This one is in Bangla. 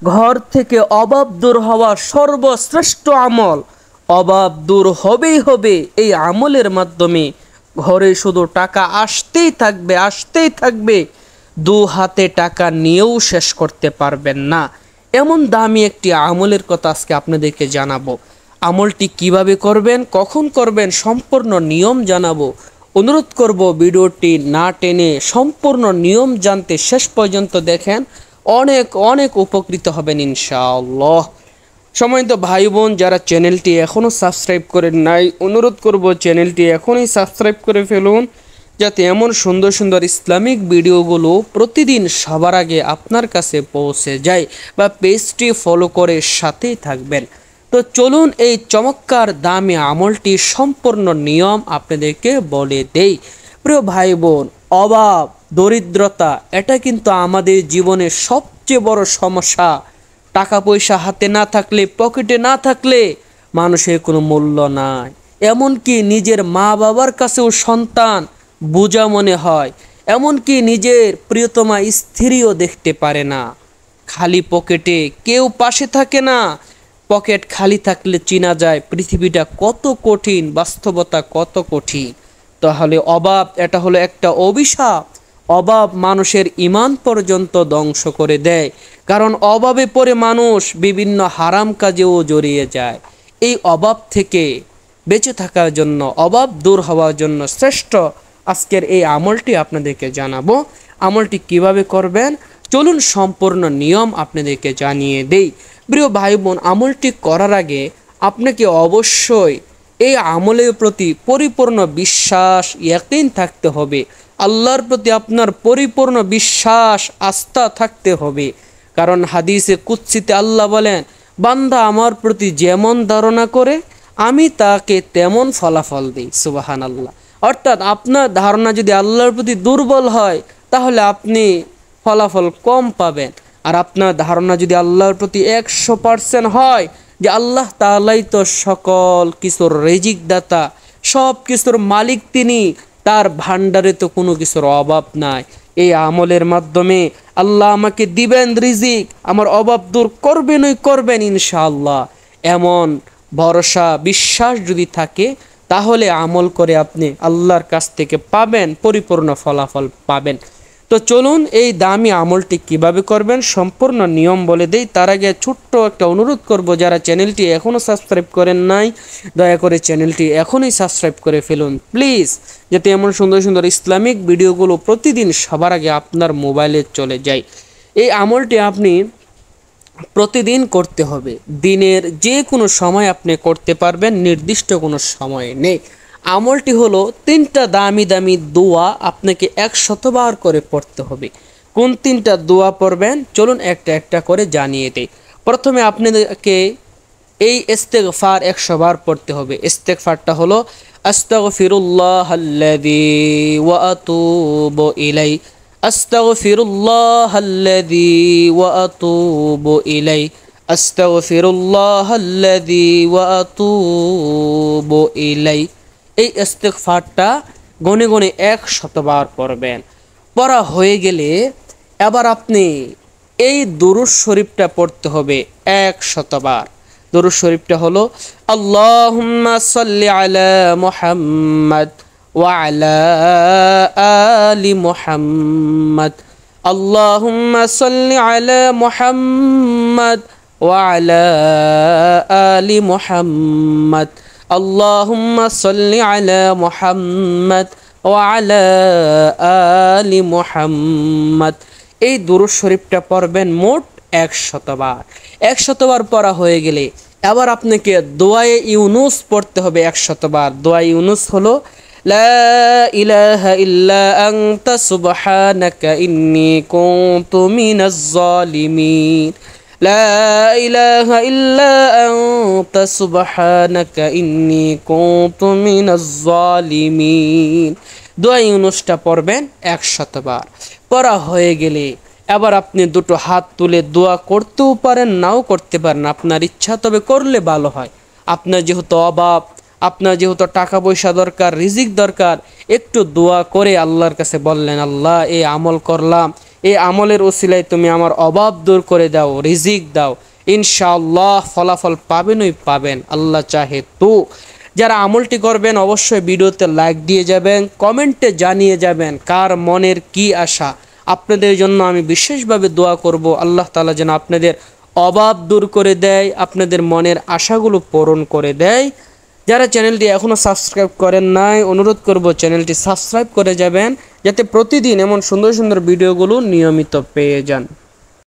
ঘর থেকে অভাব দূর হওয়া সর্বশ্রেষ্ঠ আমল। অভাব দূর হবেই হবে এই আমলের মাধ্যমে। ঘরে শুধু টাকা আসতেই থাকবে, আসতেই থাকবে, দু হাতে টাকা নিয়েও শেষ করতে পারবেন না। এমন দামি একটি আমলের কথা আজকে আপনাদেরকে জানাবো। আমলটি কিভাবে করবেন, কখন করবেন, সম্পূর্ণ নিয়ম জানাবো। অনুরোধ করব ভিডিওটি না টেনে সম্পূর্ণ নিয়ম জানতে শেষ পর্যন্ত দেখেন, অনেক অনেক উপকৃত হবেন ইনশাআল্লাহ। সম্মানিত ভাই বোন, যারা চ্যানেলটি এখনও সাবস্ক্রাইব করেন নাই, অনুরোধ করব চ্যানেলটি এখনই সাবস্ক্রাইব করে ফেলুন, যাতে এমন সুন্দর সুন্দর ইসলামিক ভিডিওগুলো প্রতিদিন সবার আগে আপনার কাছে পৌঁছে যায়। বা পেজটি ফলো করে সাথেই থাকবেন। তো চলুন এই চমৎকার দামি আমলটি সম্পূর্ণ নিয়ম আপনাদেরকে বলে দেই। প্রিয় ভাই বোন, অভাব, দরিদ্রতা এটা কিন্তু আমাদের জীবনের সবচেয়ে বড় সমস্যা। টাকা পয়সা হাতে না থাকলে, পকেটে না থাকলে মানুষের কোনো মূল্য নাই। এমনকি নিজের মা বাবার কাছেও সন্তান বোঝা মনে হয়। এমনকি নিজের প্রিয়তমা স্ত্রীও দেখতে পারে না। খালি পকেটে কেউ পাশে থাকে না। পকেট খালি থাকলে চেনা যায় পৃথিবীটা কত কঠিন, বাস্তবতা কত কঠিন। তাহলে অভাব এটা হলো একটা অভিশাপ। অভাব মানুষের ঈমান পর্যন্ত ধ্বংস করে দেয়। কারণ অভাবে পড়ে মানুষ বিভিন্ন হারাম কাজেও জড়িয়ে যায়। এই অভাব থেকে বেঁচে থাকার জন্য, অভাব দূর হওয়ার জন্য শ্রেষ্ঠ আজকের এই আমলটি আপনাদেরকে জানাবো। আমলটি কিভাবে করবেন চলুন সম্পূর্ণ নিয়ম আপনাদেরকে জানিয়ে দেই। প্রিয় ভাই বোন, আমলটি করার আগে আপনাকে অবশ্যই এই আমলের প্রতি পরিপূর্ণ বিশ্বাস, ইয়াকিন থাকতে হবে। আল্লাহর প্রতি আপনার পরিপূর্ণ বিশ্বাস, আস্থা থাকতে হবে। কারণ হাদিসে কুদসিতে আল্লাহ বলেন, বান্দা আমার প্রতি যেমন ধারণা করে আমি তাকে তেমন ফলাফল দিই। সুবহানাল্লাহ। অর্থাৎ আপনার ধারণা যদি আল্লাহর প্রতি দুর্বল হয় তাহলে আপনি ফলাফল কম পাবেন। আর আপনার ধারণা যদি আল্লাহর প্রতি 100% হয় যে আল্লাহ তাআলাই তো সকল কিছুর রিজিক দাতা, সব কিছুর মালিক তিনি, তার ভান্ডারে তো কোনো কিছুর অভাব নাই। এই আমলের মাধ্যমে আল্লাহ আমাকে দিবেন রিজিক, আমার অভাব দূর করবেনই করবেন ইনশাআল্লাহ। এমন ভরসা, বিশ্বাস যদি থাকে তাহলে আমল করে আপনি আল্লাহর কাছ থেকে পাবেন, পরিপূর্ণ ফলাফল পাবেন। তো চলুন এই দামি আমলটি কিভাবে করবেন সম্পূর্ণ নিয়ম বলে দেই। তার আগে ছোট্ট একটা অনুরোধ করব, যারা চ্যানেলটি এখনও সাবস্ক্রাইব করেন নাই দয়া করে চ্যানেলটি এখনই সাবস্ক্রাইব করে ফেলুন প্লিজ, যাতে এমন সুন্দর সুন্দর ইসলামিক ভিডিওগুলো প্রতিদিন সবার আগে আপনার মোবাইলে চলে যায়। এই আমলটি আপনি প্রতিদিন করতে হবে। দিনের যে কোনো সময় আপনি করতে পারবেন, নির্দিষ্ট কোনো সময় নেই। আমলটি হলো 3টা দামি দামি দোয়া আপনাকে 100বার করে পড়তে হবে। কোন 3টা দোয়া পড়বেন চলুন একটা একটা করে জানিয়ে দেই। প্রথমে আপনাদেরকে এই ইস্তেগফার 100বার পড়তে হবে। ইস্তেগফারটা হলো আস্তাগফিরুল্লাহাল্লাযী ওয়া আতুবু ইলাই, আস্তাগফিরুল্লাহাল্লাযী ওয়া আতুবু ইলাই, আস্তাগফিরুল্লাহাল্লাযী ওয়া আতুবু ইলাই। এই ইস্তেগফারটা গনে গনে 100বার পড়বেন। পড়া হয়ে গেলে এবার আপনি এই দুরূদ শরীফটা পড়তে হবে 100বার। দুরূদ শরীফটা হলো আল্লাহুম্মা সাল্লি আলা মুহাম্মাদ ওয়া আলা আলি মুহাম্মাদ, আল্লাহুম্মা সাল্লি আলা মুহাম্মাদ ওয়া আলা আলি মুহাম্মাদ, আল্লাহুম্মা সাল্লি আলা মুহাম্মাদ ওয়া আলা আলি মুহাম্মাদ। এই দুরূদ শরীফটা পড়বেন মোট 100বার। 100বার পড়া হয়ে গেলে এবার আপনাকে দোয়ায়ে ইউনুস পড়তে হবে 100বার। দোয়ায়ে ইউনুস হলো লা ইলাহা ইল্লা আনতা সুবহানাকা ইন্নী কুনতু মিনাজ জালিমিন, লা ইলাহা ইল্লা আনতা সুবহানাকা ইন্নী কুনতু মিনাজ জালিমিন। দোয়া ইউনুসটা পড়বেন 100বার। পড়া হয়ে গেলে এবার আপনি দুটো হাত তুলে দোয়া করতেও পারেন, নাও করতে পারেন, আপনার ইচ্ছা, তবে করলে ভালো হয়। আপনার যেহেতু অভাব, আপনার যেহেতু টাকা পয়সা দরকার, রিজিক দরকার, একটু দোয়া করে আল্লাহর কাছে বললেন, আল্লাহ এই আমল করলাম, এই আমলের ওসিলায় তুমি আমার অভাব দূর করে দাও, রিজিক দাও, ইনশাআল্লাহ ফলাফল পাবেনই পাবেন, আল্লাহ চাহে তো। যারা আমলটি করবেন অবশ্যই ভিডিওতে লাইক দিয়ে যাবেন, কমেন্টে জানিয়ে যাবেন কার মনের কি আশা। আপনাদের জন্য আমি বিশেষভাবে দোয়া করব, আল্লাহ তাআলা যেন আপনাদের অভাব দূর করে দেয়, আপনাদের মনের আশাগুলো পূরণ করে দেয়। যারা চ্যানেলটি এখনও সাবস্ক্রাইব করেন নাই, অনুরোধ করব চ্যানেলটি সাবস্ক্রাইব করে যাবেন, যাতে প্রতিদিন এমন সুন্দর সুন্দর ভিডিওগুলো নিয়মিত পেয়ে যান।